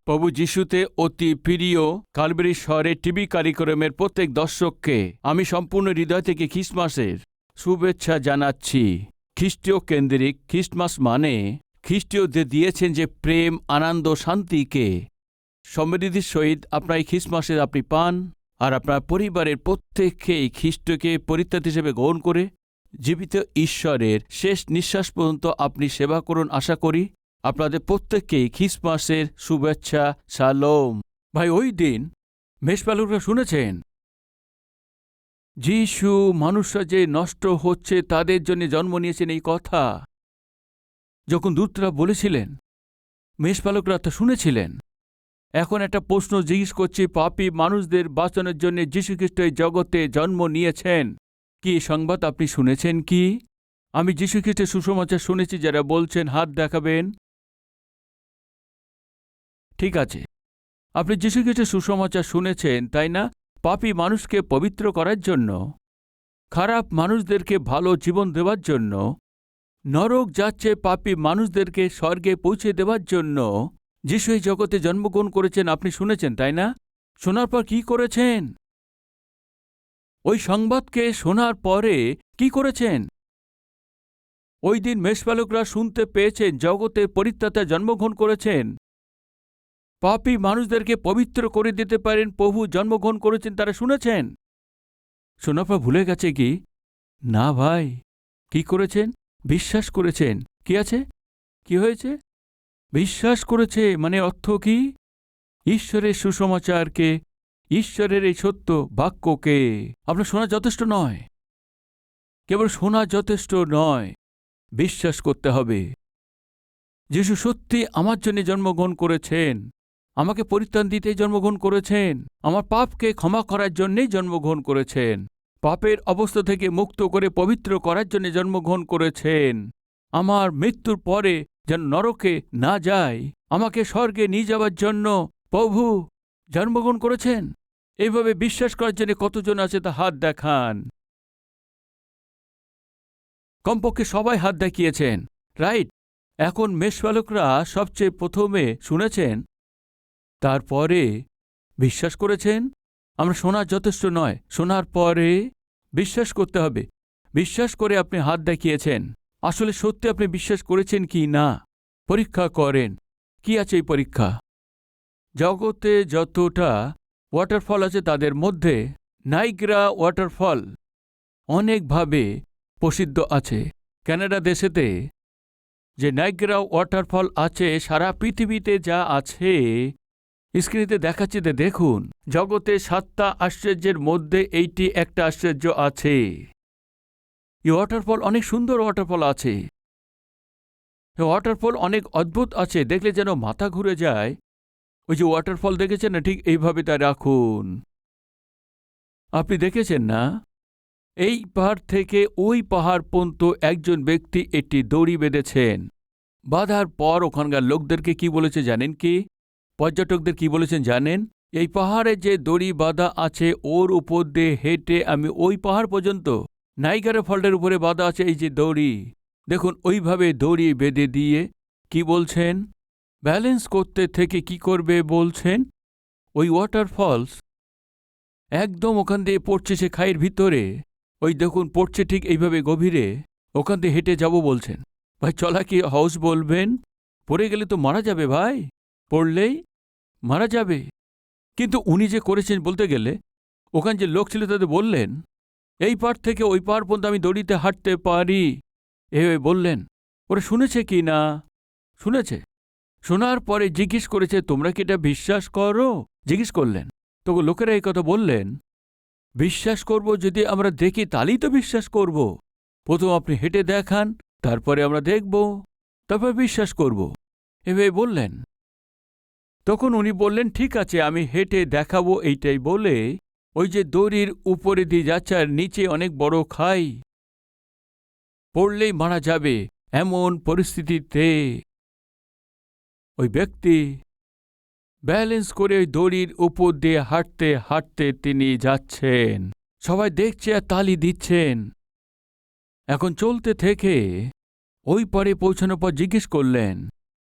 প্রভু যিশুতে অতি প্রিয় কালবেরি শহরের টিভি কার্যক্রমের প্রত্যেক দর্শককে আমি সম্পূর্ণ হৃদয় থেকে খ্রিস্টমাসের শুভেচ্ছা জানাচ্ছি। খ্রিস্টীয় কেন্দ্রিক খ্রিস্টমাস মানে খ্রিস্টীয়দের দিয়েছেন যে প্রেম, আনন্দ, শান্তিকে সমৃদ্ধির সহিত আপনার এই খ্রিস্টমাসে আপনি পান, আর আপনার পরিবারের প্রত্যেককে এই খ্রিস্টকে পরিত্রাতা হিসেবে গ্রহণ করে জীবিত ঈশ্বরের শেষ নিঃশ্বাস পর্যন্ত আপনি সেবা করুন। আশা করি আপনাদের প্রত্যেককেই খ্রিস্টমাসের শুভেচ্ছা। শালোম। ভাই, ওই দিন মেষপালকরা শুনেছেন যিশু মানুষরা যে নষ্ট হচ্ছে তাদের জন্য জন্ম নিয়েছেন এই কথা যখন দূতরা বলেছিলেন, মেষপালকরা তা শুনেছিলেন। এখন একটা প্রশ্ন জিজ্ঞেস করছি, পাপী মানুষদের বাঁচানোর জন্য যীশুখ্রিস্ট এই জগতে জন্ম নিয়েছেন। কি এই সংবাদ আপনি শুনেছেন কি? আমি যীশুখ্রিস্টের সুসমাচার শুনেছি। যারা বলছেন হাত দেখাবেন। ঠিক আছে, আপনি যীশুখ্রিস্টের সুসমাচার শুনেছেন, তাই না? পাপী মানুষকে পবিত্র করার জন্য, খারাপ মানুষদেরকে ভালো জীবন দেওয়ার জন্য, নরক যাচ্ছে পাপী মানুষদেরকে স্বর্গে পৌঁছে দেওয়ার জন্য যিশু এই জগতে জন্মগ্রহণ করেছেন। আপনি শুনেছেন, তাই না? শোনার পর কি করেছেন? ওই সংবাদকে শোনার পরে কি করেছেন? ওই দিন মেষপালকরা শুনতে পেয়েছেন জগতের পরিত্রাতা জন্মগ্রহণ করেছেন, পাপী মানুষদেরকে পবিত্র করে দিতে পারেন প্রভু জন্মগ্রহণ করেছেন। তারা শুনেছেন। শোনার পর ভুলে গেছে কি? না ভাই, কি করেছেন? বিশ্বাস করেছেন। কি আছে? কি হয়েছে? বিশ্বাস করেছে। মানে অর্থ কি? ঈশ্বরের সুসমাচারকে, ঈশ্বরের এই সত্য বাক্যকে আপনার শোনা যথেষ্ট নয়। কেবল শোনা যথেষ্ট নয়, বিশ্বাস করতে হবে। যিশু সত্যি আমার জন্য জন্মগ্রহণ করেছেন, আমাকে পরিত্রাণ দিতেই জন্মগ্রহণ করেছেন, আমার পাপকে ক্ষমা করার জন্যেই জন্মগ্রহণ করেছেন, পাপের অবস্থা থেকে মুক্ত করে পবিত্র করার জন্য জন্মগ্রহণ করেছেন, আমার মৃত্যুর পরে যেন নরকে না যায়, আমাকে স্বর্গে নিয়ে যাওয়ার জন্য প্রভু জন্মগ্রহণ করেছেন। এইভাবে বিশ্বাস করার জন্য কতজন আছে তা হাত দেখান। কমপক্ষে সবাই হাত দেখিয়েছেন, রাইট? এখন মেষপালকরা সবচেয়ে প্রথমে শুনেছেন, তারপরে বিশ্বাস করেছেন। আমরা শোনা যথেষ্ট নয়, শোনার পরে বিশ্বাস করতে হবে। বিশ্বাস করে আপনি হাত দেখিয়েছেন। আসলে সত্যি আপনি বিশ্বাস করেছেন কি না পরীক্ষা করেন। কি আছে এই পরীক্ষা? জগতে যতটা ওয়াটারফল আছে তাদের মধ্যে নাইগ্রা ওয়াটারফল অনেকভাবে প্রসিদ্ধ আছে। কানাডা দেশেতে যে নাইগ্রা ওয়াটারফল আছে, সারা পৃথিবীতে যা আছে স্ক্রিনেতে দেখাচ্ছি, দেখুন। জগতে 7টা আশ্চর্যের মধ্যে এইটি একটা আশ্চর্য আছে। এই ওয়াটারফল অনেক সুন্দর ওয়াটারফল আছে। এই ওয়াটারফল অনেক অদ্ভুত আছে, দেখলে যেন মাথা ঘুরে যায়। ওই যে ওয়াটারফল দেখেছেন না, ঠিক এইভাবে তা রাখুন। আপনি দেখেছেন না? এই পাহাড় থেকে ওই পাহাড় পর্যন্ত একজন ব্যক্তি একটি দড়ি বেঁধেছেন। বাঁধার পর ওখানকার লোকদেরকে কি বলেছে জানেন কি? পর্যটকদের কি বলেছেন জানেন? এই পাহাড়ে যে দড়ি বাঁধা আছে ওর উপর দিয়ে হেঁটে আমি ওই পাহাড় পর্যন্ত, নাইগ্রা ফলের উপরে বাঁধা আছে এই যে দড়ি, দেখুন ওইভাবে দড়ি বেঁধে দিয়ে কি বলছেন? ব্যালেন্স করতে থেকে কি করবে বলছেন? ওই ওয়াটারফলস একদম ওখান দিয়ে পড়ছে সে খাইয়ের ভিতরে। ওই দেখুন পড়ছে ঠিক এইভাবে গভীরে, ওখান দিয়ে হেঁটে যাব বলছেন। ভাই, চলা কি হাউস বলবেন? পড়ে গেলে তো মারা যাবে ভাই, পড়লেই মারা যাবে। কিন্তু উনি যে করেছেন বলতে গেলে, ওখানে যে লোক ছিল তাদের বললেন এই পার থেকে ওই পার পর্যন্ত আমি দড়িতে হাঁটতে পারি, এভাবে বললেন। ওরা শুনেছে কি না? শুনেছে। শোনার পরে জিজ্ঞেস করেছে, তোমরা কি এটা বিশ্বাস করো? জিজ্ঞেস করলেন। তো লোকেরা এই কথা বললেন, বিশ্বাস করব যদি আমরা দেখি, তাহলেই তো বিশ্বাস করব। প্রথম আপনি হেঁটে দেখান, তারপরে আমরা দেখব, তারপর বিশ্বাস করব, এভাবে বললেন। তখন উনি বললেন, ঠিক আছে আমি হেঁটে দেখাবো। এইটাই বলে ওই যে দড়ির উপরে দিয়ে যাচ্ছে, আর নিচে অনেক বড় খাই, পড়লেই মারা যাবে এমন পরিস্থিতিতে ওই ব্যক্তি ব্যালেন্স করে ওই দড়ির উপর দিয়ে হাঁটতে হাঁটতে তিনি যাচ্ছেন। সবাই দেখছে আর তালি দিচ্ছেন। এখন চলতে থেকে ওই পারে পৌঁছানোর পর জিজ্ঞেস করলেন,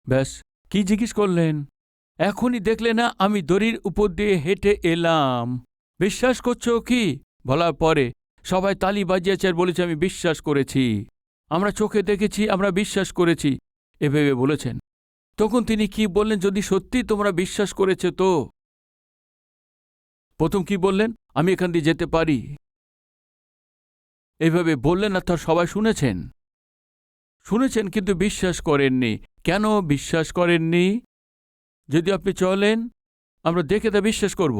ব্যাস কি জিজ্ঞেস করলেন? এখনই দেখলে না আমি দড়ির উপর দিয়ে হেঁটে এলাম, বিশ্বাস করছো কি? বলার পরে সবাই তালি বাজিয়েছে আর বলেছে আমি বিশ্বাস করেছি, আমরা চোখে দেখেছি, আমরা বিশ্বাস করেছি, এভাবে বলেছেন। তখন তিনি কি বললেন, যদি সত্যি তোমরা বিশ্বাস করেছো তো? প্রথম কি বললেন, আমি এখান দিয়ে যেতে পারি, এইভাবে বললেন। আর তার সবাই শুনেছেন, কিন্তু বিশ্বাস করেননি। কেন বিশ্বাস করেননি? যদি আপনি চলেন আমরা দেখে তা বিশ্বাস করব,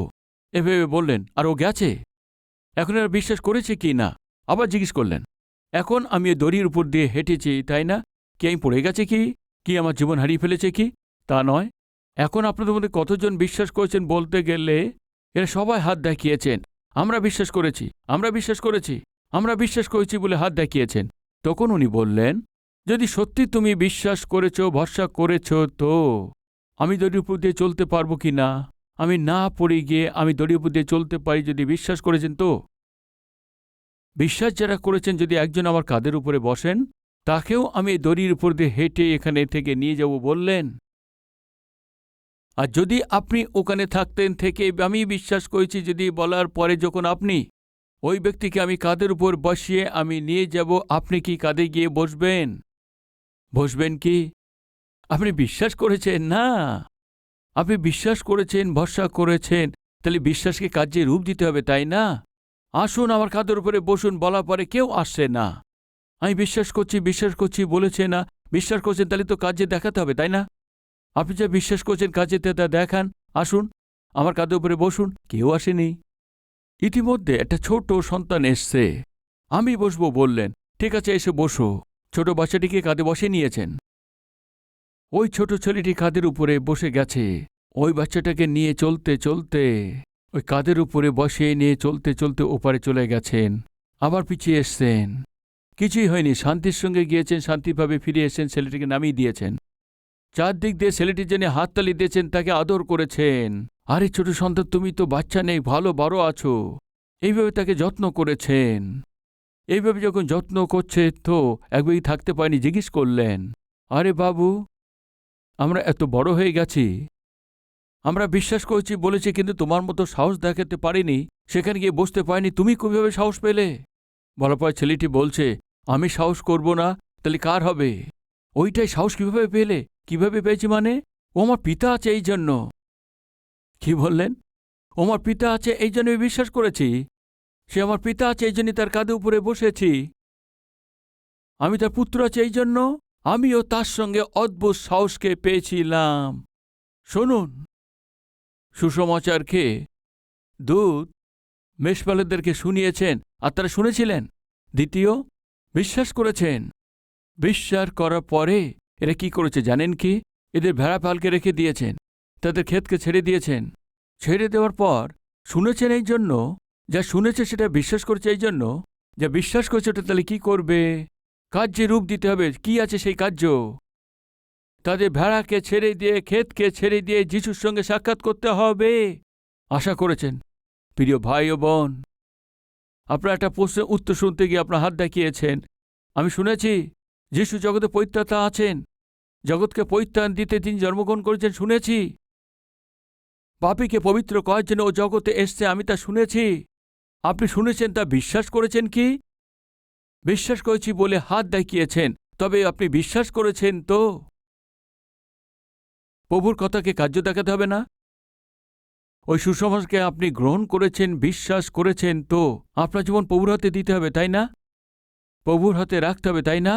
এভাবে বললেন। আর ও গেছে। এখন এরা বিশ্বাস করেছে কি না আবার জিজ্ঞেস করলেন। এখন আমি এই দড়ির উপর দিয়ে হেঁটেছি, তাই না? কি আমি পড়ে গেছে কি আমার জীবন হারিয়ে ফেলেছে কি? তা নয়। এখন আপনাদের মধ্যে কতজন বিশ্বাস করেছেন বলতে গেলে এরা সবাই হাত দেখিয়েছেন, আমরা বিশ্বাস করেছি, আমরা বিশ্বাস করেছি, আমরা বিশ্বাস করেছি বলে হাত দেখিয়েছেন। তখন উনি বললেন, যদি সত্যি তুমি বিশ্বাস করেছ, ভরসা করেছ, তো আমি দড়ির উপর দিয়ে চলতে পারবো কি না? আমি না পড়ে গিয়ে আমি দড়ির উপর দিয়ে চলতে পারি, যদি বিশ্বাস করেছেন তো। বিশ্বাস যারা করেছেন, যদি একজন আমার কাঁধের উপরে বসেন, তাকেও আমি দড়ির উপর দিয়ে হেঁটে এখানে থেকে নিয়ে যাব বললেন। আর যদি আপনি ওখানে থাকতেন থেকে আমি বিশ্বাস করেছি যদি বলার পরে যখন আপনি ওই ব্যক্তিকে আমি কাঁধের উপর বসিয়ে আমি নিয়ে যাব, আপনি কি কাঁধে গিয়ে বসবেন? বসবেন কি? আপনি বিশ্বাস করেছেন না, আপনি বিশ্বাস করেছেন, ভরসা করেছেন, তাহলে বিশ্বাসকে কাজে রূপ দিতে হবে, তাই না? আসুন আমার কাঁধের উপরে বসুন বলার পরে কেউ আসছে না। আমি বিশ্বাস করছি বলেছে না, বিশ্বাস করছেন তাহলে তো কাজে দেখাতে হবে, তাই না? আপনি যা বিশ্বাস করছেন কাজে তা দেখান, আসুন আমার কাঁধের উপরে বসুন। কেউ আসেনি। ইতিমধ্যে একটা ছোট সন্তান এসছে। আমি বসবো বললেন, ঠিক আছে এসে বসো। ছোট বাচ্চাটিকে কাঁধে বসে নিয়েছেন। ওই ছোট ছেলেটি কাঁধের উপরে বসে গেছে। ওই বাচ্চাটাকে নিয়ে চলতে চলতে ওই কাঁধের উপরে বসে নিয়ে চলতে চলতে ওপারে চলে গেছেন, আবার পিছিয়ে এসছেন। কিছুই হয়নি, শান্তির সঙ্গে গিয়েছেন, শান্তিভাবে ফিরে এসেছেন, ছেলেটিকে নামিয়ে দিয়েছেন। চারদিক দিয়ে ছেলেটির জন্য হাততালি দিয়েছেন, তাকে আদর করেছেন। আরে ছোট সন্তান, তুমি তো বাচ্চা নেই, ভালো বড় আছো, এইভাবে তাকে যত্ন করেছেন। এইভাবে যখন যত্ন করছে তো একবারই থাকতে পারেনি, জিজ্ঞেস করলেন, আরে বাবু, আমরা এত বড় হয়ে গেছি, আমরা বিশ্বাস করেছি বলেছি, কিন্তু তোমার মতো সাহস দেখাতে পারিনি, সেখানে গিয়ে বসতে পারিনি, তুমি কিভাবে সাহস পেলে? বলার পর ছেলেটি বলছে, আমি সাহস করব না, তাহলে কার হবে? ওইটাই সাহস কিভাবে পেলে? কিভাবে পেয়েছি মানে? ও আমার পিতা আছে এই জন্য। কি বললেন? ও আমার পিতা আছে এই জন্য বিশ্বাস করেছি। সে আমার পিতা আছে এই জন্যই তার কাঁধে উপরে বসেছি। আমি তার পুত্র আছে এই জন্য আমিও তার সঙ্গে অদ্ভুত সাহসকে পেয়েছিলাম। শুনুন, সুসমাচার খেয়ে দূত মেষপালকদেরকে শুনিয়েছেন, আর তারা শুনেছিলেন। দ্বিতীয়, বিশ্বাস করেছেন। বিশ্বাস করার পরে এরা কি করেছে জানেন কি? এদের ভেড়া পালকে রেখে দিয়েছেন, তাদের ক্ষেতকে ছেড়ে দিয়েছেন। ছেড়ে দেওয়ার পর শুনেছেন এই জন্য, যা শুনেছে সেটা বিশ্বাস করছে এই জন্য, যা বিশ্বাস করছে ওটা তাহলে কি করবে? কার্যে রূপ দিতে হবে। কি আছে সেই কার্য? তাদের ভেড়াকে ছেড়ে দিয়ে, ক্ষেতকে ছেড়ে দিয়ে যিশুর সঙ্গে সাক্ষাৎ করতে হবে। আশা করেছেন প্রিয় ভাই ও বোন, আপনার একটা প্রশ্নের উত্তর শুনতে গিয়ে আপনার হাত দেখিয়েছেন। আমি শুনেছি যিশু জগতে পরিত্রাতা আছেন, জগৎকে পরিত্রাণ দিতে তিনি জন্মগ্রহণ করেছেন, শুনেছি। পাপীকে পবিত্র করার জন্য ও জগতে এসছে, আমি তা শুনেছি। আপনি শুনেছেন, তা বিশ্বাস করেছেন কি? বিশ্বাস করেছি বলে হাত দেখিয়েছেন, তবে আপনি বিশ্বাস করেছেন তো? প্রভুর কথাকে কার্য দেখাতে হবে না? ওই সুসমাচারকে আপনি গ্রহণ করেছেন, বিশ্বাস করেছেন তো আপনার জীবন প্রভুর হাতে দিতে হবে, তাই না? প্রভুর হাতে রাখতে হবে, তাই না?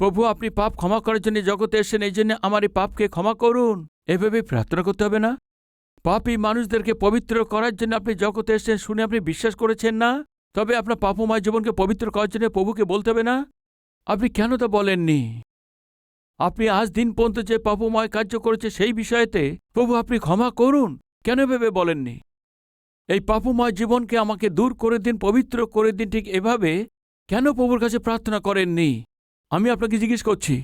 প্রভু, আপনি পাপ ক্ষমা করার জন্য জগতে এসেছেন, এই জন্য আমার এই পাপকে ক্ষমা করুন, এভাবে প্রার্থনা করতে হবে না? পাপী মানুষদেরকে পবিত্র করার জন্য আপনি জগতে এসেছেন শুনে আপনি বিশ্বাস করেছেন না? তবে আপনার পাপময় জীবনকে পবিত্র করার জন্য প্রভুকে বলতে হবে না? আপনি কেন তা বলেননি? আপনি আজ দিন পর্যন্ত যে পাপময় কার্য করেছে সেই বিষয়েতে প্রভু আপনি ক্ষমা করুন কেন ভেবে বলেননি? এই পাপময় জীবনকে আমাকে দূর করে দিন, পবিত্র করে দিন, ঠিক এভাবে কেন প্রভুর কাছে প্রার্থনা করেননি? আমি আপনাকে জিজ্ঞেস করছি।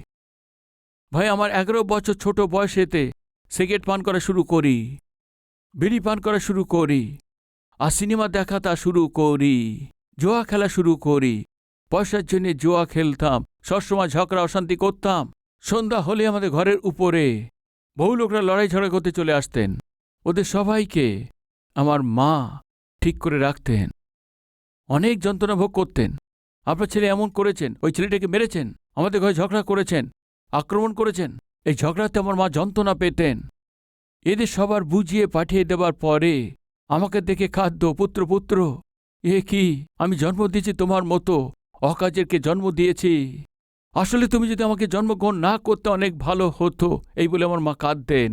ভাই, আমার 11 বছর ছোট বয়সেতে সিগারেট পান করা শুরু করি, বিড়ি পান করা শুরু করি, আর সিনেমা দেখা তা শুরু করি, জুয়া খেলা শুরু করি। পয়সার জন্য জুয়া খেলতাম, সবসময় ঝগড়া অশান্তি করতাম। সন্ধ্যা হলে আমাদের ঘরের উপরে বহু লোকরা লড়াই ঝগড়া করতে চলে আসতেন। ওদের সবাইকে আমার মা ঠিক করে রাখতেন। অনেক যন্ত্রণা ভোগ করতেন। আপনার ছেলে এমন করেছেন, ওই ছেলেটাকে মেরেছেন, আমাদের ঘরে ঝগড়া করেছেন, আক্রমণ করেছেন। এই ঝগড়াতে আমার মা যন্ত্রণা পেতেন। এদের সবার বুঝিয়ে পাঠিয়ে দেবার পরে আমাকে দেখে খাদ্য, পুত্র পুত্র, এ কি, আমি জন্ম দিয়েছি তোমার মতো অকাজেরকে জন্ম দিয়েছি। আসলে তুমি যদি আমাকে জন্মগ্রহণ না করতে অনেক ভালো হতো, এই বলে আমার মা কাঁদতেন।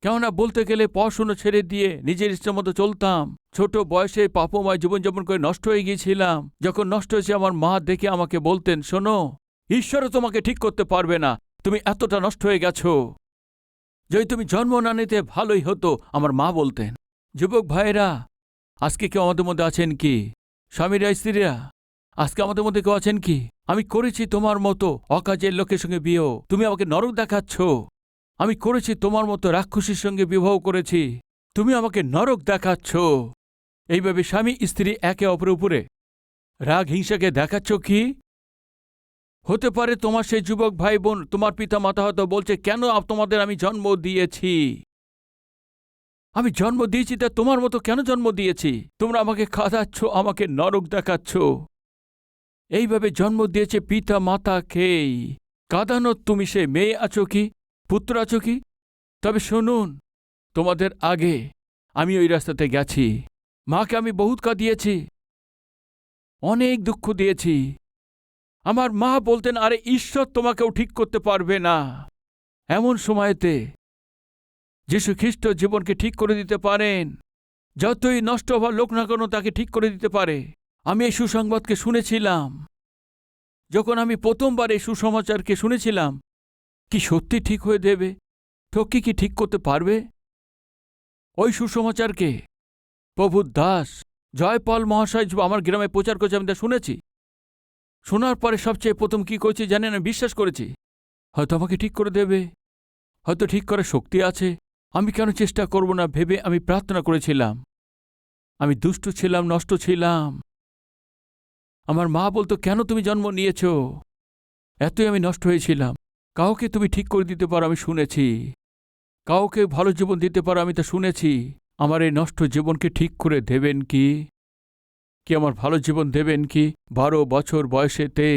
কেননা বলতে গেলে পড়াশুনো ছেড়ে দিয়ে নিজের ইচ্ছা মতো চলতাম। ছোট বয়সে পাপময় জীবনযাপন করে নষ্ট হয়ে গিয়েছিলাম। যখন নষ্ট হয়েছে আমার মা দেখে আমাকে বলতেন, শোনো, ঈশ্বরও তোমাকে ঠিক করতে পারবে না, তুমি এতটা নষ্ট হয়ে গেছো। যদি তুমি জন্ম না নিতে ভালোই হতো, আমার মা বলতেন। যুবক ভাইয়েরা, আজকে কেউ আমাদের মধ্যে আছেন কি? স্বামীরা, স্ত্রীরা, আজকে আমাদের মধ্যে কেউ আছেন কি? আমি করেছি তোমার মতো অকাজের লোকের সঙ্গে বিয়ে, তুমি আমাকে নরক দেখাচ্ছ। আমি করেছি তোমার মতো রাক্ষসীর সঙ্গে বিবাহ করেছি, তুমি আমাকে নরক দেখাচ্ছ। এইভাবে স্বামী স্ত্রী একে অপরের উপরে রাগ হিংসাকে দেখাচ্ছ কি? হতে পারে তোমার সেই যুবক ভাই বোন, তোমার পিতা মাতা হয়তো বলছে, কেন তোমাদের আমি জন্ম দিয়েছি? আমি জন্ম দিয়েছি তা তোমার মতো কেন জন্ম দিয়েছি? তোমরা আমাকে খাদাচ্ছ, আমাকে নরক দেখাচ্ছ। এইভাবে জন্ম দিয়েছে পিতা মাতাকেই। কাঁদানোর তুমি সে মেয়ে আছো কি, পুত্র আছো কি? তবে শুনুন, তোমাদের আগে আমি ওই রাস্তাতে গেছি। মাকে আমি বহুত কাঁদিয়েছি, অনেক দুঃখ দিয়েছি। আমার মা বলতেন, আরে ঈশ্বর তোমাকেও ঠিক করতে পারবে না। এমন সময়তে যীশু খ্রিস্ট জীবনকে ঠিক করে দিতে পারেন। যতই নষ্ট হওয়ার লোক না কেন তাকে ঠিক করে দিতে পারে। আমি এই সুসংবাদকে শুনেছিলাম। যখন আমি প্রথমবার এই সুসমাচারকে শুনেছিলাম, কি সত্যি ঠিক হয়ে দেবে? ঠকি কি ঠিক করতে পারবে? ওই সুসমাচারকে প্রভু দাস জয়পাল মহাশয় আমার গ্রামে প্রচার করছে, আমি তা শুনেছি। শোনার পরে সবচেয়ে প্রথম কি করেছি জানেন? বিশ্বাস করেছি হয়তো আমাকে ঠিক করে দেবে, হয়তো ঠিক করার শক্তি আছে, আমি কেন চেষ্টা করব না ভেবে আমি প্রার্থনা করেছিলাম। আমি দুষ্ট ছিলাম, নষ্ট ছিলাম। আমার মা বলতো, কেন তুমি জন্ম নিয়েছ? এতই আমি নষ্ট হয়েছিলাম। কাউকে তুমি ঠিক করে দিতে পারো, আমি শুনেছি। কাউকে ভালো জীবন দিতে পারো, আমি তা শুনেছি। আমার এই নষ্ট জীবনকে ঠিক করে দেবেন কি? কি আমার ভালো জীবন দেবেন কি? 12 বছর বয়সেতে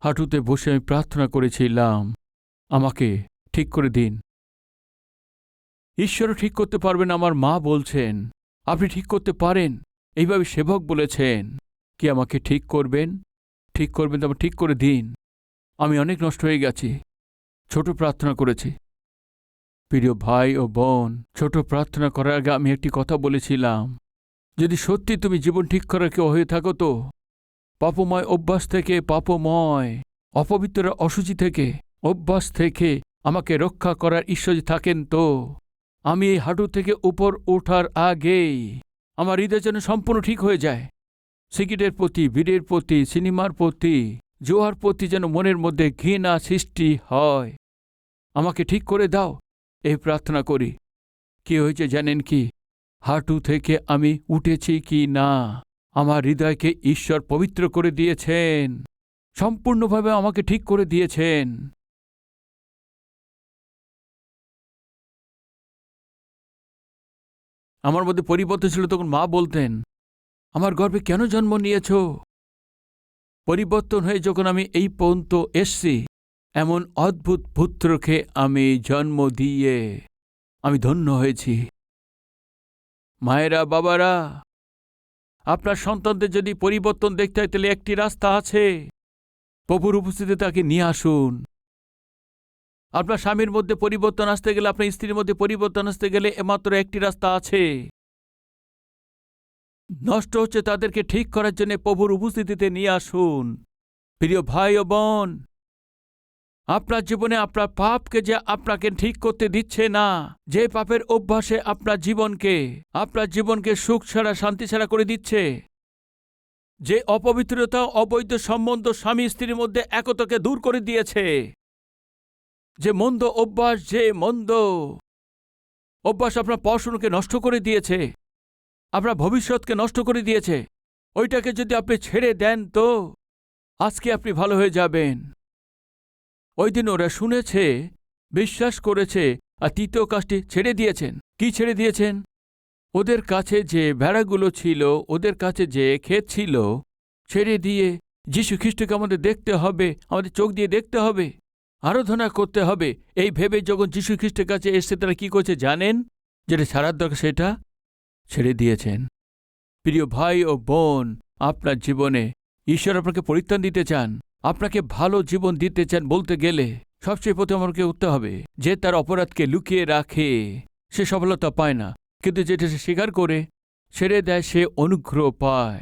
হাঁটুতে বসে আমি প্রার্থনা করেছিলাম, আমাকে ঠিক করে দিন। ঈশ্বরও ঠিক করতে পারবেন, আমার মা বলছেন আপনি ঠিক করতে পারেন। এইভাবে সেবক বলেছেন, কি আমাকে ঠিক করবেন? ঠিক করবেন তো আমার ঠিক করে দিন। আমি অনেক নষ্ট হয়ে গেছি, ছোট প্রার্থনা করেছি। প্রিয় ভাই ও বোন, ছোট প্রার্থনা করার আগে আমি একটি কথা বলেছিলাম, যদি সত্যি তুমি জীবন ঠিক করার কেউ হয়ে থাকো তো পাপময় অভ্যাস থেকে, পাপময় অপবিত্র অসুচি থেকে, অভ্যাস থেকে আমাকে রক্ষা করার ঈশ্বর থাকেন তো আমি এই হাঁটু থেকে উপর ওঠার আগেই আমার হৃদয় যেন সম্পূর্ণ ঠিক হয়ে যায়। সিগারেটের প্রতি, বিড়ির প্রতি, সিনেমার প্রতি, জোয়ার প্রতি যেন মনের মধ্যে ঘৃণা সৃষ্টি হয়। আমাকে ঠিক করে দাও, এই প্রার্থনা করি। কি হয়েছে জানেন কি? হাঁটু থেকে আমি উঠেছি কি না, আমার হৃদয়কে ঈশ্বর পবিত্র করে দিয়েছেন, সম্পূর্ণভাবে আমাকে ঠিক করে দিয়েছেন। আমার মধ্যে পরিবর্তন ছিল। তখন মা বলতেন, আমার গর্ভে কেন জন্ম নিয়েছ? পরিবর্তন হয়ে যখন আমি এই পর্যন্ত এসছি, এমন অদ্ভুত পুত্রকে আমি জন্ম দিয়ে আমি ধন্য হয়েছি। মায়েরা, বাবারা, আপনার সন্তানদের যদি পরিবর্তন দেখতে হয় তাহলে একটি রাস্তা আছে, প্রভুর উপস্থিতিতে তাকে নিয়ে আসুন। আপনার স্বামীর মধ্যে পরিবর্তন আসতে গেলে, আপনার স্ত্রীর মধ্যে পরিবর্তন আসতে গেলে মাত্র একটি রাস্তা আছে। নষ্ট হচ্ছে তাদেরকে ঠিক করার জন্য প্রভুর উপস্থিতিতে নিয়ে আসুন। প্রিয় ভাই ও বোন, আপনার জীবনে আপনার পাপকে যে আপনাকে ঠিক করতে দিচ্ছে না, যে পাপের অভ্যাসে আপনার জীবনকে সুখ ছাড়া, শান্তি ছাড়া করে দিচ্ছে, যে অপবিত্রতা, অবৈধ সম্বন্ধ স্বামী স্ত্রীর মধ্যে একতাকে দূর করে দিয়েছে, যে মন্দ অভ্যাস আপনার পড়াশোনাকে নষ্ট করে দিয়েছে, আপনার ভবিষ্যৎকে নষ্ট করে দিয়েছে, ওইটাকে যদি আপনি ছেড়ে দেন তো আজকে আপনি ভালো হয়ে যাবেন। ওই দিন ওরা শুনেছে বিশ্বাস করেছে আর তৃতীয় কাজটি ছেড়ে দিয়েছেন। কি ছেড়ে দিয়েছেন? ওদের কাছে যে ভেড়াগুলো ছিল, ওদের কাছে যে ক্ষেত ছিল, ছেড়ে দিয়ে যীশু খ্রিস্টকে আমাদের দেখতে হবে, আমাদের চোখ দিয়ে দেখতে হবে, আরাধনা করতে হবে। এই ভেবে যখন যীশু খ্রিস্টের কাছে এসে তারা কি করছে জানেন? যেটা ছাড়ার দরকার সেটা ছেড়ে দিয়েছেন। প্রিয় ভাই ও বোন, আপনার জীবনে ঈশ্বর আপনাকে পরিত্রাণ দিতে চান, আপনাকে ভালো জীবন দিতে চান। বলতে গেলে সবচেয়ে প্রথমে আমাকে উঠতে হবে যে তার অপরাধকে লুকিয়ে রাখে সে সফলতা পায় না, কিন্তু যেটা সে স্বীকার করে ছেড়ে দেয় সে অনুগ্রহ পায়।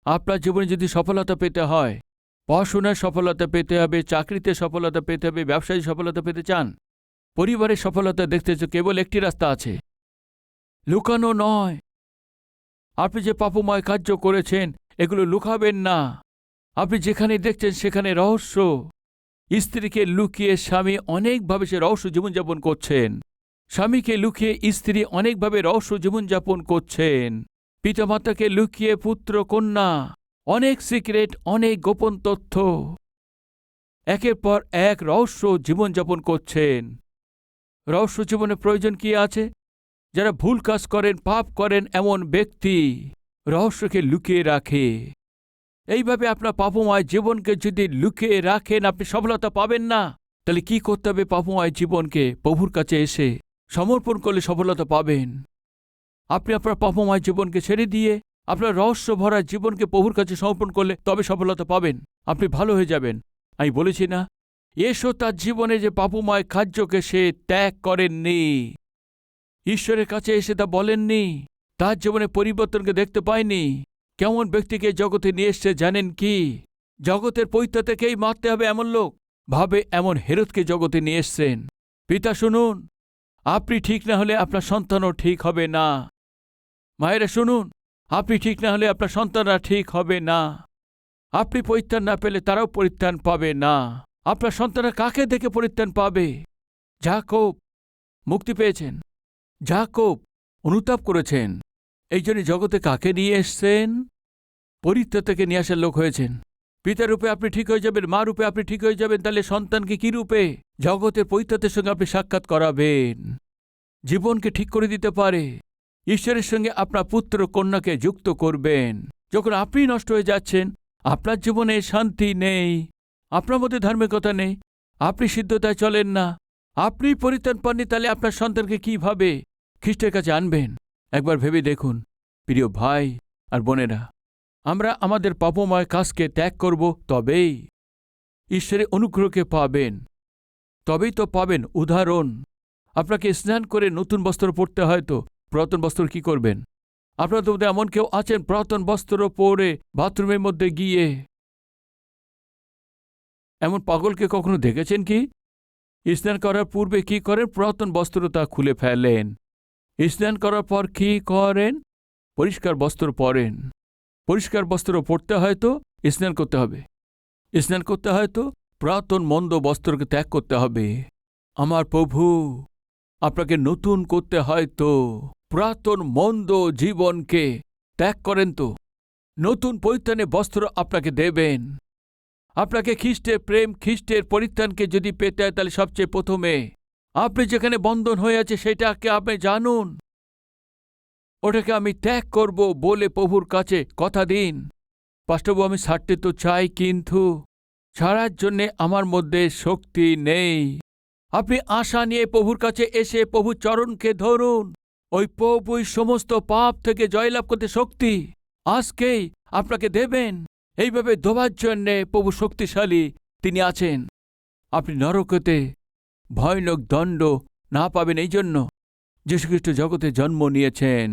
আপনার জীবনে যদি সফলতা পেতে হয়, পড়াশোনায় সফলতা পেতে হবে, চাকরিতে সফলতা পেতে হবে, ব্যবসায় সফলতা পেতে চান, পরিবারের সফলতা দেখতে চান, কেবল একটি রাস্তা আছে, লুকানো নয়। আপনি যে পাপময় কার্য করেছেন এগুলো লুকাবেন না। আপনি যেখানে দেখছেন সেখানে রহস্য। স্ত্রীকে লুকিয়ে স্বামী অনেকভাবে সে রহস্য জীবনযাপন করছেন। স্বামীকে লুকিয়ে স্ত্রী অনেকভাবে রহস্য জীবনযাপন করছেন। পিতামাতাকে লুকিয়ে পুত্র কন্যা, অনেক সিক্রেট, অনেক গোপন তথ্য একের পর এক রহস্য জীবনযাপন করছেন। রহস্য জীবনে প্রয়োজন কি আছে? যারা ভুল কাজ করেন, পাপ করেন, এমন ব্যক্তি রহস্যকে লুকিয়ে রাখে। এইভাবে আপনার পাপময় জীবনকে যদি লুকিয়ে রাখেন আপনি সফলতা পাবেন না। তাহলে কি করতে হবে? পাপময় জীবনকে প্রভুর কাছে এসে সমর্পণ করলে সফলতা পাবেন। আপনি আপনার পাপময় জীবনকে ছেড়ে দিয়ে আপনার রহস্য ভরা জীবনকে প্রভুর কাছে সমর্পণ করলে তবে সফলতা পাবেন, আপনি ভালো হয়ে যাবেন। আমি বলেছি না, এসো তার জীবনে যে পাপময় কার্যকে সে ত্যাগ করেননি, ঈশ্বরের কাছে এসে তা বলেননি, তার জীবনে পরিবর্তনকে দেখতে পায়নি। কেমন ব্যক্তিকে জগতে নিয়ে এসছে জানেন কি? জগতের পৈতা থেকেই মারতে হবে এমন লোক ভাবে এমন হেরোদকে জগতে নিয়ে এসছেন। পিতা শুনুন, আপনি ঠিক না হলে আপনার সন্তানও ঠিক হবে না। মায়েরা শুনুন, আপনি ঠিক না হলে আপনার সন্তানরা ঠিক হবে না। আপনি পরিত্রাণ না পেলে তারাও পরিত্রাণ পাবে না। আপনার সন্তানরা কাকে দেখে পরিত্রাণ পাবে? যাকোব মুক্তি পেয়েছেন, যাকোব অনুতাপ করেছেন। এই জন্য জগতে কাকে নিয়ে এসছেন? পরিত্রাণ থেকে নিয়ে আসার লোক হয়েছেন। পিতার রূপে আপনি ঠিক হয়ে যাবেন, মা রূপে আপনি ঠিক হয়ে যাবেন। তাহলে সন্তানকে কি রূপে? জগতের পরিত্রাণের সঙ্গে আপনি সাক্ষাৎ করাবেন। জীবনকে ঠিক করে দিতে পারে। ঈশ্বরের সঙ্গে আপনার পুত্র কন্যাকে যুক্ত করবেন। যখন আপনি নষ্ট হয়ে যাচ্ছেন, আপনার জীবনে শান্তি নেই, আপনার মধ্যে ধার্মিকতা নেই, আপনি সিদ্ধতায় চলেন না, আপনি পরিত্রাণ পাননি, তাহলে আপনার সন্তানকে কিভাবে খ্রিস্টের কাছে আনবেন? একবার ভেবে দেখুন প্রিয় ভাই আর বোনেরা, আমরা আমাদের পাপময় কাজকে ত্যাগ করব, তবেই ঈশ্বরের অনুগ্রহকে পাবেন, তবেই তো পাবেন। উদাহরণ, আপনাকে স্নান করে নতুন বস্ত্র পরতে হয়, তো পুরাতন বস্ত্র কি করবেন? আপনার তো এমন কেউ আছেন পুরাতন বস্ত্র পরে বাথরুমের মধ্যে গিয়ে, এমন পাগলকে কখনো দেখেছেন কি? স্নান করার পূর্বে কি করেন? পুরাতন বস্ত্র তা খুলে ফেলেন। স্নান করার পর কি করেন? পরিষ্কার বস্ত্র পরেন। পরিষ্কার বস্ত্র পরতে হয় তো স্নান করতে হবে। স্নান করতে হয় তো পুরাতন মন্দ বস্ত্রকে ত্যাগ করতে হবে। আমার প্রভু আপনাকে নতুন করতে হয় তো পুরাতন মন্দ জীবনকে ত্যাগ করেন, তো নতুন পরিত্রাণে বস্ত্র আপনাকে দেবেন। আপনাকে খ্রিস্টের প্রেম, খ্রিস্টের পরিত্রাণকে যদি পেতে হয়, তাহলে সবচেয়ে প্রথমে আপনি যেখানে বন্ধন হয়ে আছে সেটাকে আপনি জানুন। ওটাকে আমি ত্যাগ করব বলে প্রভুর কাছে কথা দিন। পাস্টরবাবু, আমি ছাড়তে তো চাই, কিন্তু ছাড়ার জন্যে আমার মধ্যে শক্তি নেই। আপনি আশা নিয়ে প্রভুর কাছে এসে প্রভুর চরণকে ধরুন। ওই প্রভুই সমস্ত পাপ থেকে জয়লাভ করতে শক্তি আজকেই আপনাকে দেবেন। এইভাবে ধোবার জন্যে প্রভু শক্তিশালী, তিনি আছেন। আপনি নরকতে ভয়ানক দণ্ড না পাবেন, এই জন্য যীশুখ্রিস্ট জগতে জন্ম নিয়েছেন।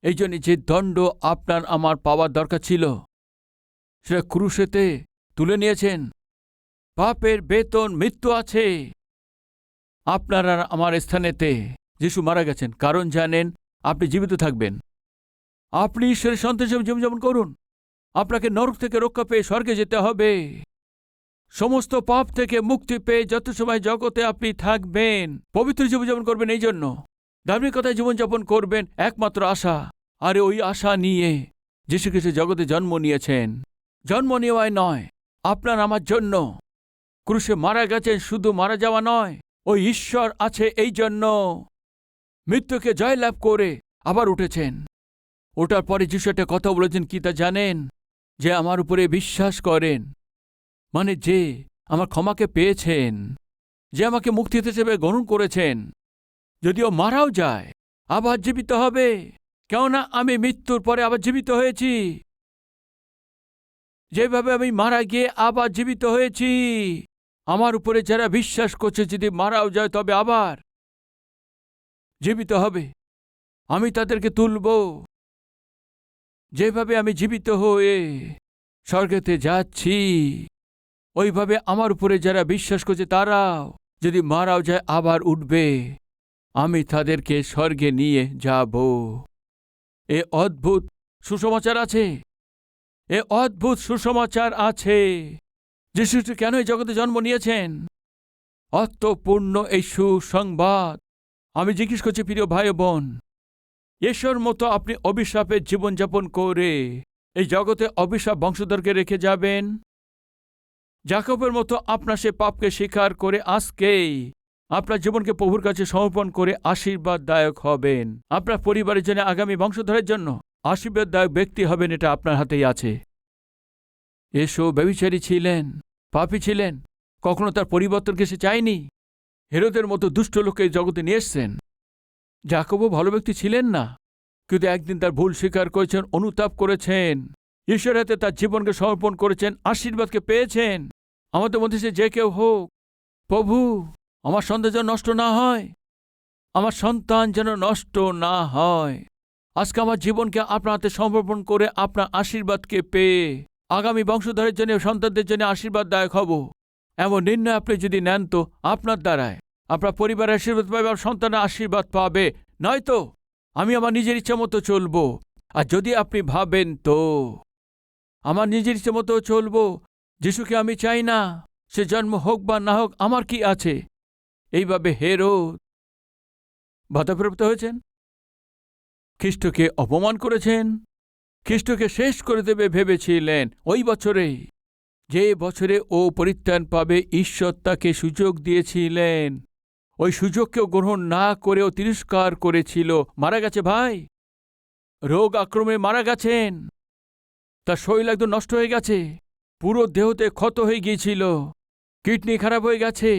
এই জন্য যে দণ্ড আপনার আমার পাওয়ার দরকার ছিল সেটা ক্রুশেতে তুলে নিয়েছেন। পাপের বেতন মৃত্যু আছে। আপনার আর আমার স্থানেতে যিশু মারা গেছেন, কারণ জানেন আপনি জীবিত থাকবেন। আপনি ঈশ্বরের সন্তান হিসেবে জীবনযাপন করুন। আপনাকে নরক থেকে রক্ষা পেয়ে স্বর্গে যেতে হবে। সমস্ত পাপ থেকে মুক্তি পেয়ে যত সময় জগতে আপনি থাকবেন পবিত্র জীবনযাপন করবেন। এই জন্য ধার্মিকতায় জীবনযাপন করবেন, একমাত্র আশা। আর ওই আশা নিয়ে যীশুখ্রিস্ট জগতে জন্ম নিয়েছেন। জন্ম নেওয়ায় নয়, আপনার আমার জন্য। ক্রুশে মারা গেছেন, শুধু মারা যাওয়া নয়, ওই ঈশ্বর আছে এই জন্য মৃত্যুকে জয়লাভ করে আবার উঠেছেন। ওটার পরে যিশু একটা কথা বলেছেন, কি তা জানেন? যে আমার উপরে বিশ্বাস করেন, মানে যে আমার ক্ষমাকে পেয়েছেন, যে আমাকে মুক্তি হিসেবে গ্রহণ করেছেন, যদিও মারাও যায় আবার জীবিত হবে। কেননা আমি মৃত্যুর পরে আবার জীবিত হয়েছি। যেভাবে আমি মারা গিয়ে আবার জীবিত হয়েছি, আমার উপরে যারা বিশ্বাস করছে যদি মারাও যায় তবে আবার জীবিত হবে। আমি তাদেরকে তুলব। যেভাবে আমি জীবিত হয়ে স্বর্গেতে যাচ্ছি, ওইভাবে আমার উপরে যারা বিশ্বাস করছে তারাও যদি মারাও যায় আবার উঠবে। আমি তাদেরকে স্বর্গে নিয়ে যাব। এ অদ্ভুত সুসমাচার আছে, এ অদ্ভুত সুসমাচার আছে। যিশু কেন এই জগতে জন্ম নিয়েছেন? অর্থপূর্ণ এই সুসংবাদ। আমি জিজ্ঞেস করছি প্রিয় ভাই বোন, ঈশ্বর মতো আপনি অভিশাপের জীবনযাপন করে এই জগতে অভিশাপ বংশধরকে রেখে যাবেন? যাকবের মতো আপনার সে পাপকে স্বীকার করে আজকেই আপনার জীবনকে প্রভুর কাছে সমর্পণ করে আশীর্বাদদায়ক হবেন। আপনার পরিবারের জন্য, আগামী বংশধরের জন্য আশীর্বাদদায়ক ব্যক্তি হবেন, এটা আপনার হাতেই আছে। এসো ব্যভিচারী ছিলেন, পাপী ছিলেন, কখনো তার পরিবর্তনকে সে চায়নি। হেরোদের মতো দুষ্ট লোককে জগতে নিয়ে এসছেন। যাকবও ভালো ব্যক্তি ছিলেন না, কিন্তু একদিন তার ভুল স্বীকার করেছেন, অনুতাপ করেছেন, ঈশ্বরের হাতে তার জীবনকে সমর্পণ করেছেন, আশীর্বাদকে পেয়েছেন। আমাদের মধ্যে সে যে কেউ হোক, প্রভু আমার সন্তান যেন নষ্ট না হয়, আমার সন্তান যেন নষ্ট না হয়। আজকে আমার জীবনকে আপনার হাতে সমর্পণ করে আপনার আশীর্বাদকে পেয়ে আগামী বংশধরের জন্য, সন্তানদের জন্য আশীর্বাদদায়ক হব। এমন নির্ণয় আপনি যদি নেন তো আপনার দ্বারায় আপনার পরিবারের আশীর্বাদ পাবে, আর সন্তানের আশীর্বাদ পাবে। নয়তো আমি আমার নিজের ইচ্ছা মতো চলব। আর যদি আপনি ভাবেন তো আমার নিজের ইচ্ছে মতো চলব, যিশুকে আমি চাই না, সে জন্ম হোক বা না হোক আমার কি আছে, এইভাবে হেরোদ বাধাপ্রাপ্ত হয়েছেন, খ্রিস্টকে অপমান করেছেন, খ্রিস্টকে শেষ করে দেবে ভেবেছিলেন। ওই বছরেই, যে বছরে ও পরিত্রাণ পাবে, ঈশ্বর তাকে সুযোগ দিয়েছিলেন। ওই সুযোগকেও গ্রহণ না করেও তিরস্কার করেছিল। মারা গেছে ভাই, রোগ আক্রমণে মারা গেছেন, তার শরীর একদম নষ্ট হয়ে গেছে, পুরো দেহতে ক্ষত হয়ে গিয়েছিল, কিডনি খারাপ হয়ে গেছে,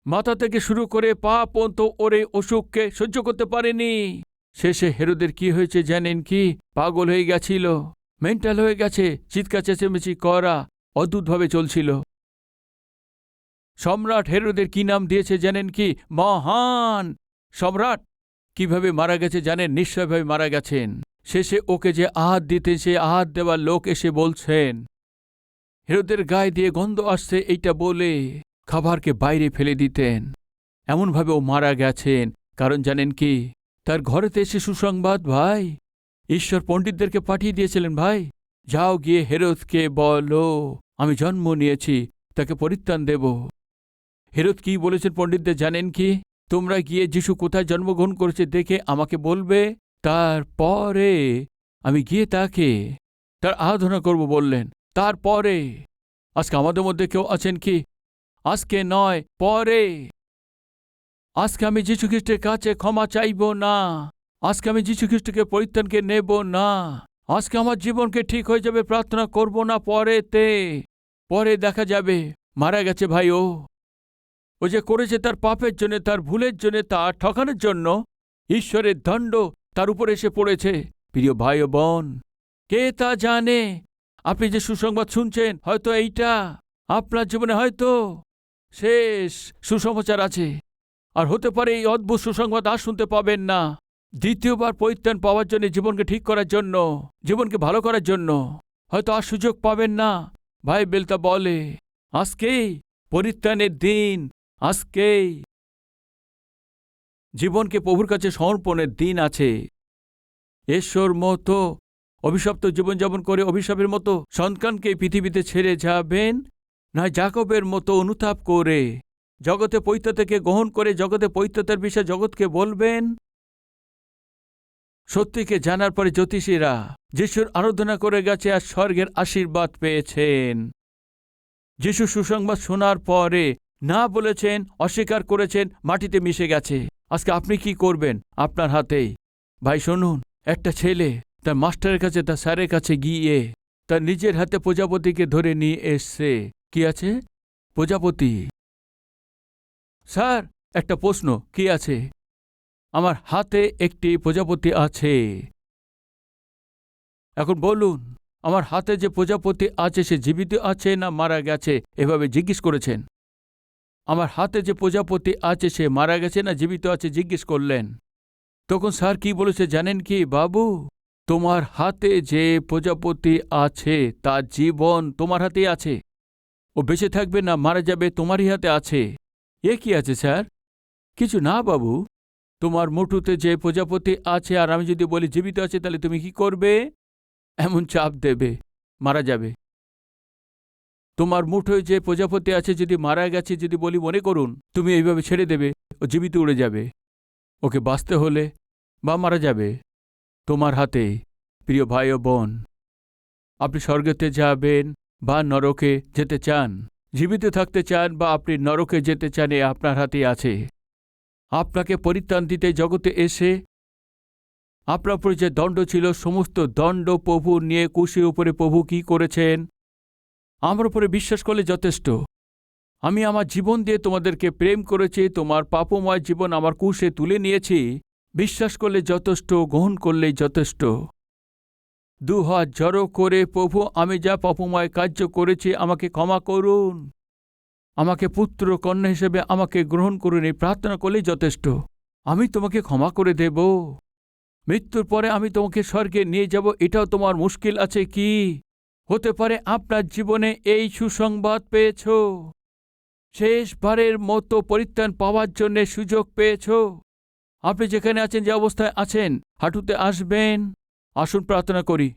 মাথা থেকে শুরু করে পা পর্যন্ত ওরে অসুখকে সহ্য করতে পারেনি। শেষে হেরোদের কি হয়েছে জানেন কি? পাগল হয়ে গেছিল, মেন্টাল হয়ে গেছে, চিৎকার চেঁচামেচি করা অদ্ভুতভাবে চলছিল। সম্রাট হেরোদের কি নাম দিয়েছে জানেন কি? মহান সম্রাট। কিভাবে মারা গেছে জানেন? নিশ্চয়ভাবে মারা গেছেন। শেষে ওকে যে আহাত দিতে, সে আহাত দেওয়ার লোক এসে বলছেন, হেরোদের গায়ে দিয়ে গন্ধ আসছে, এইটা বলে খাবারকে বাইরে ফেলে দিতেন। এমনভাবে ও মারা গেছেন। কারণ জানেন কি? তার ঘরেতে এসে সুসংবাদ, ভাই ঈশ্বর পণ্ডিতদেরকে পাঠিয়ে দিয়েছিলেন, ভাই যাও গিয়ে হেরোদকে বলো আমি জন্ম নিয়েছি, তাকে পরিত্রাণ দেব। হেরোদ কি বলেছেন পণ্ডিতদের জানেন কি? তোমরা গিয়ে যিশু কোথায় জন্মগ্রহণ করেছে দেখে আমাকে বলবে, তারপরে আমি গিয়ে তাকে তার আরাধনা করব বললেন। তারপরে আজকে আমাদের মধ্যে কেউ আছেন কি? আজকে নয়, পরে। আজকে আমি যীশু খ্রিস্টের কাছে ক্ষমা চাইব না, আজকে আমি যীশু খ্রিস্টকে পরিত্রাণকে নেব না, আজকে আমার জীবনকে ঠিক হয়ে যাবে প্রার্থনা করব না, পরে দেখা যাবে মারা গেছে ভাই। ও যে করেছে তার পাপের জন্য, তার ভুলের জন্য, তার ঠকানোর জন্য ঈশ্বরের দণ্ড তার উপরে এসে পড়েছে। প্রিয় ভাই ও বোন, কে তা জানে? আপনি যে সুসংবাদ শুনছেন, হয়তো এইটা আপনার জীবনে হয়তো শেষ সুসমাচার আছে। আর হতে পারে এই অদ্ভুত সুসংবাদ আর শুনতে পাবেন না। দ্বিতীয়বার পরিত্রাণ পাওয়ার জন্য, জীবনকে ঠিক করার জন্য, জীবনকে ভালো করার জন্য হয়তো আর সুযোগ পাবেন না। বাইবেল তা বলে আজকেই পরিত্রাণের দিন, আজকেই জীবনকে প্রভুর কাছে সমর্পণের দিন আছে। ঈশ্বর মতো অভিশপ্ত জীবনযাপন করে অভিশাপের মতো সন্তানকে পৃথিবীতে ছেড়ে যাবেন, না যাকবের মতো অনুতাপ করে জগতে পৈত্রতাকে গ্রহণ করে জগতে পৈত্রতার বিষয়ে জগৎকে বলবেন। সত্যিকে জানার পরে জ্যোতিষীরা যিশুর আরাধনা করে গেছে আর স্বর্গের আশীর্বাদ পেয়েছেন। যিশু সুসংবাদ শোনার পরে না বলেছেন, অস্বীকার করেছেন, মাটিতে মিশে গেছে। আজকে আপনি কি করবেন? আপনার হাতেই। ভাই শুনুন, একটা ছেলে তার মাস্টারের কাছে, তার স্যারের কাছে গিয়ে তার নিজের হাতে প্রজাপতিকে ধরে নিয়ে এসছে। কি আছে? প্রজাপতি। স্যার, একটা প্রশ্ন, কি আছে? আমার হাতে একটি প্রজাপতি আছে। এখন বলুন, আমার হাতে যে প্রজাপতি আছে সে জীবিত আছে না মারা গেছে? এভাবে জিজ্ঞেস করেছেন। আমার হাতে যে প্রজাপতি আছে সে মারা গেছে না জীবিত আছে জিজ্ঞেস করলেন। তখন স্যার কি বলেছে জানেন কি? বাবু, তোমার হাতে যে প্রজাপতি আছে তার জীবন তোমার হাতেই আছে। ও বেঁচে থাকবে না মারা যাবে তোমারই হাতে আছে। এ কি আছে স্যার? কিছু না বাবু, তোমার মুঠোতে যে প্রজাপতি আছে আর আমি যদি বলি জীবিত আছে, তাহলে তুমি কি করবে? এমন চাপ দেবে, মারা যাবে। তোমার মুঠোয় যে প্রজাপতি আছে যদি মারা গেছে যদি বলি মনে করুন, তুমি এইভাবে ছেড়ে দেবে, ও জীবিত উড়ে যাবে। ওকে বাঁচতে হলে বা মারা যাবে তোমার হাতে। প্রিয় ভাই ও বোন, আপনি স্বর্গেতে যাবেন বা নরকে যেতে চান, জীবিত থাকতে চান বা আপনি নরকে যেতে চান, এ আপনার হাতেই আছে। আপনাকে পরিত্রাণ দিতে জগতে এসে আপনার উপরে যে দণ্ড ছিল সমস্ত দণ্ড প্রভু নিয়ে ক্রুশের উপরে প্রভু কি করেছেন? আমার উপরে বিশ্বাস করলে যথেষ্ট। আমি আমার জীবন দিয়ে তোমাদেরকে প্রেম করেছি, তোমার পাপময় জীবন আমার ক্রুশে তুলে নিয়েছি। বিশ্বাস করলে যথেষ্ট, গ্রহণ করলেই যথেষ্ট। দুহাত জড়ো করে, প্রভু আমি যা পাপময় কার্য করেছি আমাকে ক্ষমা করুন, আমাকে পুত্র কন্যা হিসেবে আমাকে গ্রহণ করুন, এই প্রার্থনা করলেই যথেষ্ট। আমি তোমাকে ক্ষমা করে দেব। মৃত্যুর পরে আমি তোমাকে স্বর্গে নিয়ে যাব, এটাও তোমার মুশকিল আছে কি? হতে পারে আপনার জীবনে এই সুসংবাদ পেয়েছ, শেষবারের মতো পরিত্রাণ পাওয়ার জন্য সুযোগ পেয়েছ। আপনি যেখানে আছেন, যে অবস্থায় আছেন, হাঁটুতে আসবেন। আসুন প্রার্থনা করি।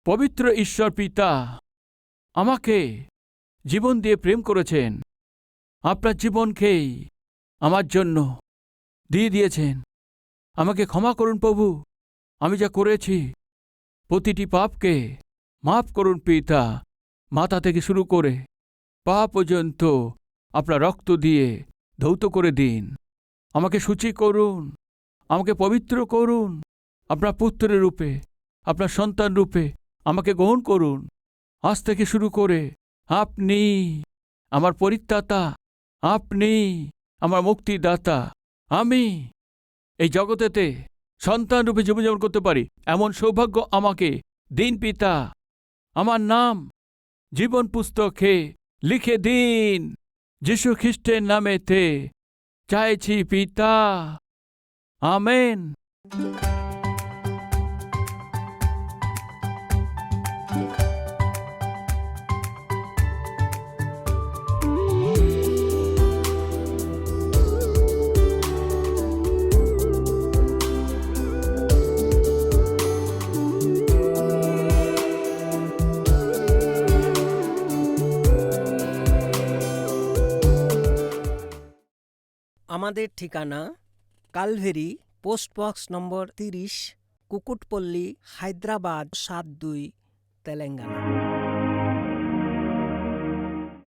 পবিত্র ঈশ্বর পিতা, আমাকে জীবন দিয়ে প্রেম করেছেন, আপনার জীবনকেই আমার জন্য দিয়ে দিয়েছেন। আমাকে ক্ষমা করুন প্রভু, আমি যা করেছি প্রতিটি পাপকে মাফ করুন পিতা। মাথা থেকে শুরু করে পা পর্যন্ত আপনার রক্ত দিয়ে ধৌত করে দিন। আমাকে শুচি করুন, আমাকে পবিত্র করুন। আপনার পুত্রের রূপে, আপনার সন্তান রূপে আমাকে গ্রহণ করুন। আজ থেকে শুরু করে আপনি আমার পরিত্রাতা, আপনি আমার মুক্তিদাতা। আমি এই জগতেতে সন্তান রূপে জীবনযাপন করতে পারি এমন সৌভাগ্য আমাকে দিন পিতা। আমার নাম জীবন পুস্তকে লিখে দিন, যীশু খ্রিস্টের নামেতে চাইছি পিতা, আমেন। আমাদের ঠিকানা কালভেরি, পোস্টবক্স নম্বর 30, কুকুটপল্লী, হায়দ্রাবাদ 72, তেলেঙ্গানা।